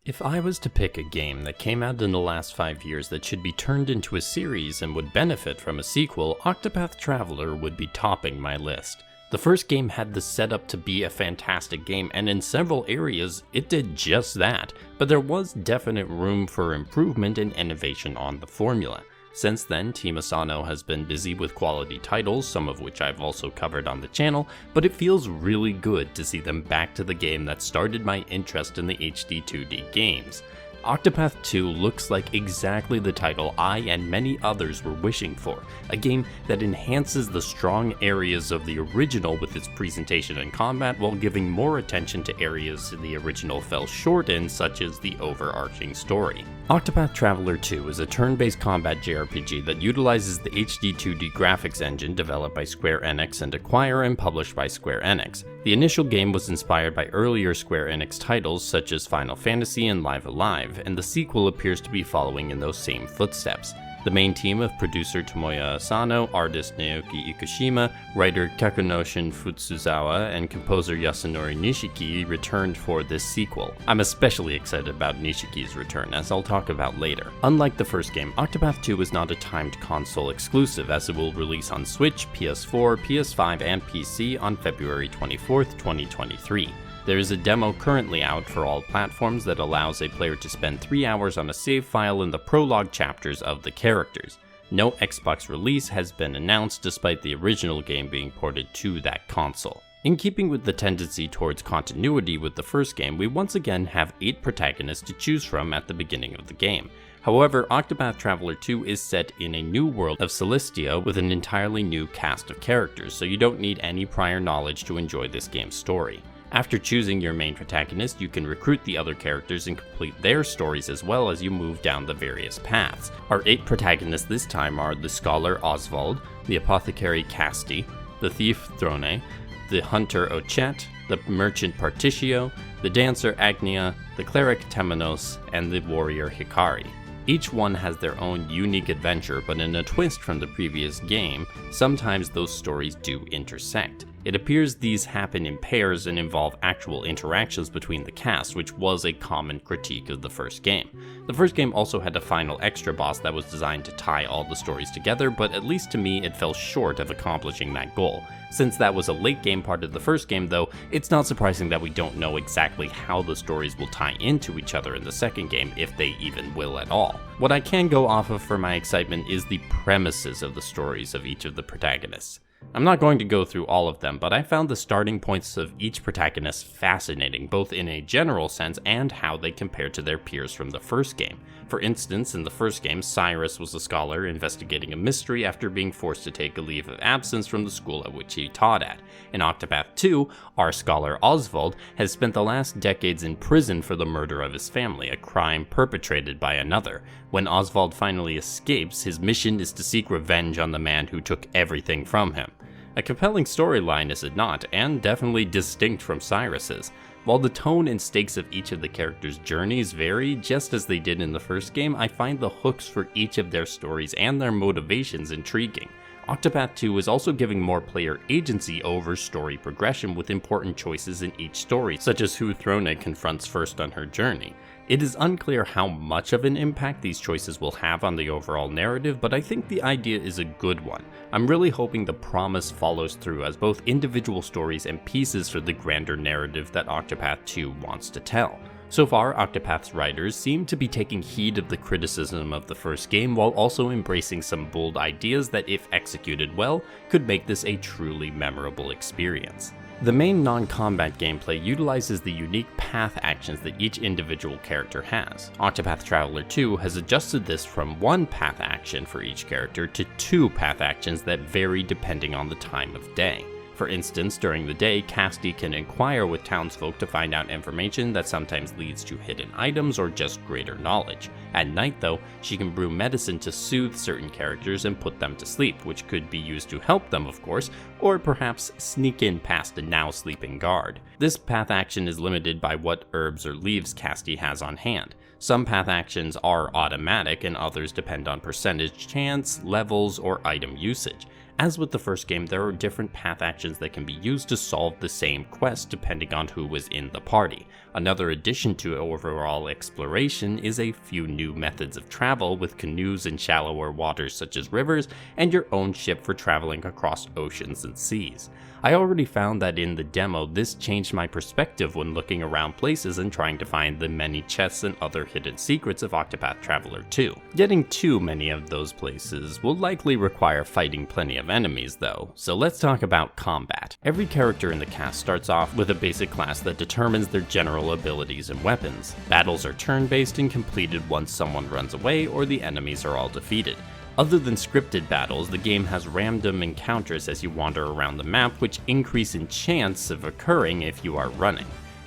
If I was to pick a game that came out in the last 5 years that should be turned into a series and would benefit from a sequel, Octopath Traveler would be topping my list. The first game had the setup to be a fantastic game, and in several areas it did just that, but there was definite room for improvement and innovation on the formula. Since then, Team Asano has been busy with quality titles, some of which I've also covered on the channel, but it feels really good to see them back to the game that started my interest in the HD 2D games. Octopath 2 looks like exactly the title I and many others were wishing for, a game that enhances the strong areas of the original with its presentation and combat while giving more attention to areas the original fell short in, such as the overarching story. Octopath Traveler 2 is a turn-based combat JRPG that utilizes the HD 2D graphics engine developed by Square Enix and acquired and published by Square Enix. The initial game was inspired by earlier Square Enix titles such as Final Fantasy and Live Alive, and the sequel appears to be following in those same footsteps. The main team of producer Tomoya Asano, artist Naoki Ikushima, writer Kakunoshin Futsuzawa, and composer Yasunori Nishiki returned for this sequel. I'm especially excited about Nishiki's return, as I'll talk about later. Unlike the first game, Octopath 2 is not a timed console exclusive, as it will release on Switch, PS4, PS5, and PC on February 24th, 2023. There is a demo currently out for all platforms that allows a player to spend 3 hours on a save file in the prologue chapters of the characters. No Xbox release has been announced despite the original game being ported to that console. In keeping with the tendency towards continuity with the first game, we once again have 8 protagonists to choose from at the beginning of the game. However, Octopath Traveler 2 is set in a new world of Celestia with an entirely new cast of characters, so you don't need any prior knowledge to enjoy this game's story. After choosing your main protagonist, you can recruit the other characters and complete their stories as well as you move down the various paths. Our 8 protagonists this time are the scholar Oswald, the apothecary Casti, the thief Throne, the hunter Ochet, the merchant Particio, the dancer Agnia, the cleric Temenos, and the warrior Hikari. Each one has their own unique adventure, but in a twist from the previous game, sometimes those stories do intersect. It appears these happen in pairs and involve actual interactions between the cast, which was a common critique of the first game. The first game also had a final extra boss that was designed to tie all the stories together, but at least to me it fell short of accomplishing that goal. Since that was a late game part of the first game though, it's not surprising that we don't know exactly how the stories will tie into each other in the second game, if they even will at all. What I can go off of for my excitement is the premises of the stories of each of the protagonists. I'm not going to go through all of them, but I found the starting points of each protagonist fascinating, both in a general sense and how they compare to their peers from the first game. For instance, in the first game, Cyrus was a scholar investigating a mystery after being forced to take a leave of absence from the school at which he taught at. In Octopath 2, our scholar Oswald has spent the last decades in prison for the murder of his family, a crime perpetrated by another. When Oswald finally escapes, his mission is to seek revenge on the man who took everything from him. A compelling storyline, is it not, and definitely distinct from Cyrus's. While the tone and stakes of each of the characters' journeys vary, just as they did in the first game, I find the hooks for each of their stories and their motivations intriguing. Octopath 2 is also giving more player agency over story progression with important choices in each story, such as who Throne confronts first on her journey. It is unclear how much of an impact these choices will have on the overall narrative, but I think the idea is a good one. I'm really hoping the promise follows through as both individual stories and pieces for the grander narrative that Octopath 2 wants to tell. So far, Octopath's writers seem to be taking heed of the criticism of the first game while also embracing some bold ideas that, if executed well, could make this a truly memorable experience. The main non-combat gameplay utilizes the unique path actions that each individual character has. Octopath Traveler 2 has adjusted this from 1 path action for each character to 2 path actions that vary depending on the time of day. For instance, during the day, Casti can inquire with townsfolk to find out information that sometimes leads to hidden items or just greater knowledge. At night though, she can brew medicine to soothe certain characters and put them to sleep, which could be used to help them of course, or perhaps sneak in past a now sleeping guard. This path action is limited by what herbs or leaves Casti has on hand. Some path actions are automatic and others depend on percentage chance, levels, or item usage. As with the first game, there are different path actions that can be used to solve the same quest depending on who was in the party. Another addition to overall exploration is a few new methods of travel with canoes in shallower waters such as rivers and your own ship for traveling across oceans and seas. I already found that in the demo this changed my perspective when looking around places and trying to find the many chests and other hidden secrets of Octopath Traveler 2. Getting too many of those places will likely require fighting plenty of enemies though, so let's talk about combat. Every character in the cast starts off with a basic class that determines their general abilities and weapons. Battles are turn-based and completed once someone runs away or the enemies are all defeated. Other than scripted battles, the game has random encounters as you wander around the map, which increase in chance of occurring if you are running.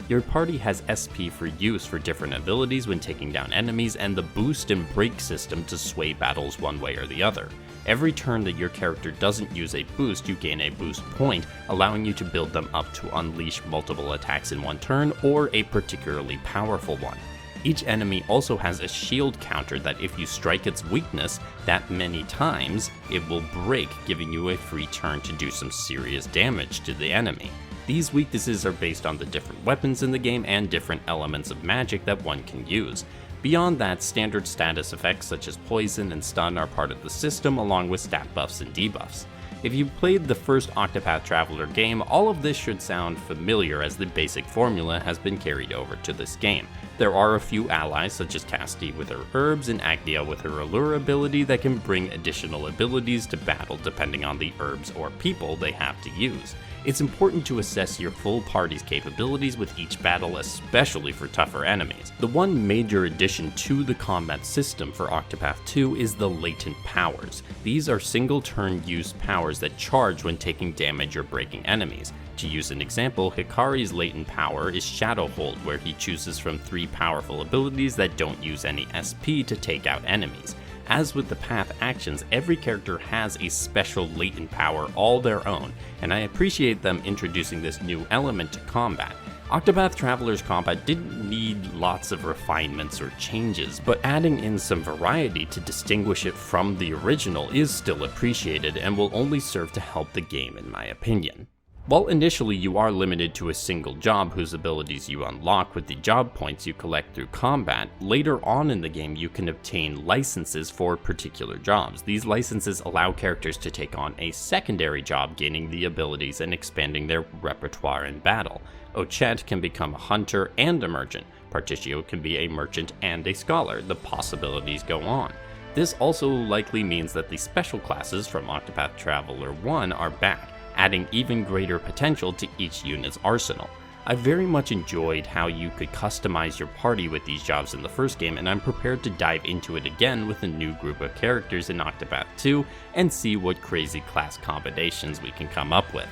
Your party has SP for use for different abilities when taking down enemies, and the boost and break system to sway battles one way or the other. Every turn that your character doesn't use a boost, you gain a boost point, allowing you to build them up to unleash multiple attacks in one turn, or a particularly powerful one. Each enemy also has a shield counter that if you strike its weakness that many times, it will break, giving you a free turn to do some serious damage to the enemy. These weaknesses are based on the different weapons in the game and different elements of magic that one can use. Beyond that, standard status effects such as poison and stun are part of the system, along with stat buffs and debuffs. If you played the first Octopath Traveler game, all of this should sound familiar as the basic formula has been carried over to this game. There are a few allies such as Casti with her herbs and Agnia with her allure ability that can bring additional abilities to battle depending on the herbs or people they have to use. It's important to assess your full party's capabilities with each battle, especially for tougher enemies. The one major addition to the combat system for Octopath 2 is the latent powers. These are single turn use powers that charge when taking damage or breaking enemies. To use an example, Hikari's latent power is Shadow Hold, where he chooses from 3 powerful abilities that don't use any SP to take out enemies. As with the path actions, every character has a special latent power all their own, and I appreciate them introducing this new element to combat. Octopath Traveler's combat didn't need lots of refinements or changes, but adding in some variety to distinguish it from the original is still appreciated and will only serve to help the game in my opinion. While initially you are limited to a single job whose abilities you unlock with the job points you collect through combat, later on in the game you can obtain licenses for particular jobs. These licenses allow characters to take on a secondary job, gaining the abilities and expanding their repertoire in battle. Ochette can become a hunter and a merchant. Particio can be a merchant and a scholar. The possibilities go on. This also likely means that the special classes from Octopath Traveler 1 are back, adding even greater potential to each unit's arsenal. I very much enjoyed how you could customize your party with these jobs in the first game, and I'm prepared to dive into it again with a new group of characters in Octopath 2 and see what crazy class combinations we can come up with.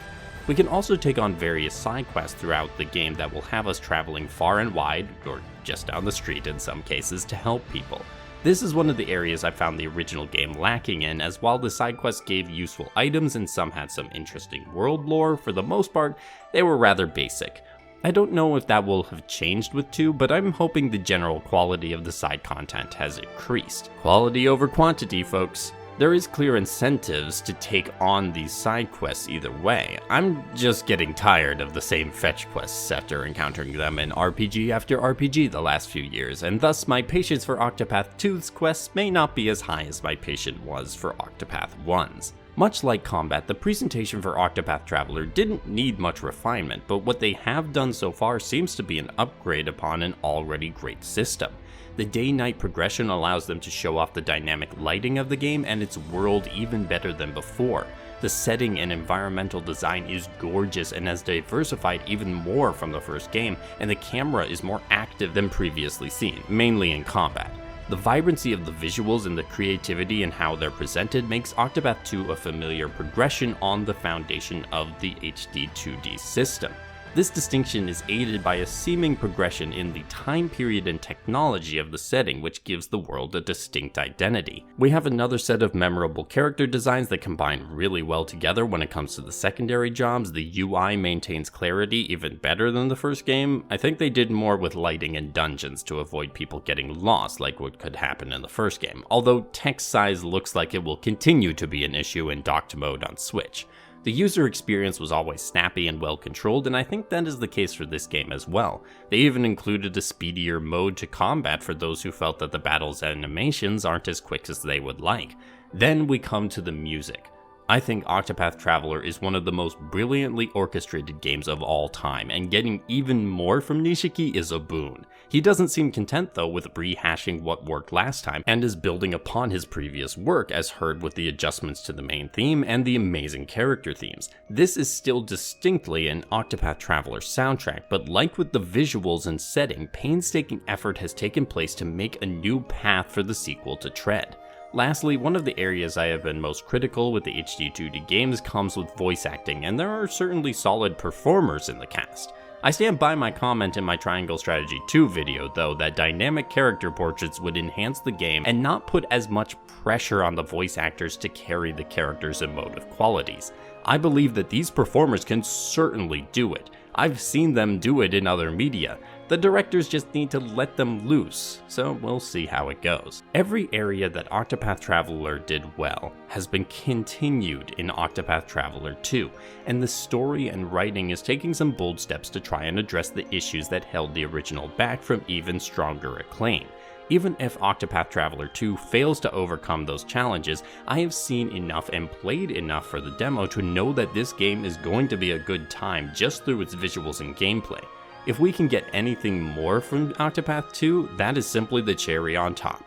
We can also take on various side quests throughout the game that will have us traveling far and wide, or just down the street in some cases, to help people. This is one of the areas I found the original game lacking in, as while the side quests gave useful items and some had some interesting world lore, for the most part, they were rather basic. I don't know if that will have changed with 2, but I'm hoping the general quality of the side content has increased. Quality over quantity, folks. There is clear incentives to take on these side quests either way. I'm just getting tired of the same fetch quests after encountering them in RPG after RPG the last few years, and thus my patience for Octopath 2's quests may not be as high as my patience was for Octopath 1's. Much like combat, the presentation for Octopath Traveler didn't need much refinement, but what they have done so far seems to be an upgrade upon an already great system. The day-night progression allows them to show off the dynamic lighting of the game and its world even better than before. The setting and environmental design is gorgeous and has diversified even more from the first game, and the camera is more active than previously seen, mainly in combat. The vibrancy of the visuals and the creativity in how they're presented makes Octopath 2 a familiar progression on the foundation of the HD 2D system. This distinction is aided by a seeming progression in the time period and technology of the setting, which gives the world a distinct identity. We have another set of memorable character designs that combine really well together when it comes to the secondary jobs. The UI maintains clarity even better than the first game. I think they did more with lighting and dungeons to avoid people getting lost like what could happen in the first game, although text size looks like it will continue to be an issue in docked mode on Switch. The user experience was always snappy and well controlled, and I think that is the case for this game as well. They even included a speedier mode to combat for those who felt that the battle's animations aren't as quick as they would like. Then we come to the music. I think Octopath Traveler is one of the most brilliantly orchestrated games of all time, and getting even more from Nishiki is a boon. He doesn't seem content though with rehashing what worked last time, and is building upon his previous work, as heard with the adjustments to the main theme and the amazing character themes. This is still distinctly an Octopath Traveler soundtrack, but like with the visuals and setting, painstaking effort has taken place to make a new path for the sequel to tread. Lastly, one of the areas I have been most critical with the HD 2D games comes with voice acting, and there are certainly solid performers in the cast. I stand by my comment in my Triangle Strategy 2 video though that dynamic character portraits would enhance the game and not put as much pressure on the voice actors to carry the character's emotive qualities. I believe that these performers can certainly do it. I've seen them do it in other media. The directors just need to let them loose, so we'll see how it goes. Every area that Octopath Traveler did well has been continued in Octopath Traveler 2, and the story and writing is taking some bold steps to try and address the issues that held the original back from even stronger acclaim. Even if Octopath Traveler 2 fails to overcome those challenges, I have seen enough and played enough for the demo to know that this game is going to be a good time just through its visuals and gameplay. If we can get anything more from Octopath 2, that is simply the cherry on top.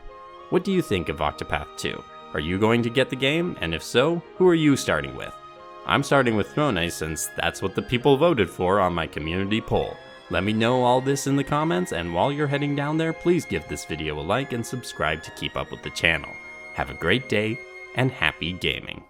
What do you think of Octopath 2? Are you going to get the game? And if so, who are you starting with? I'm starting with Throne, since that's what the people voted for on my community poll. Let me know all this in the comments, and while you're heading down there, please give this video a like and subscribe to keep up with the channel. Have a great day, and happy gaming.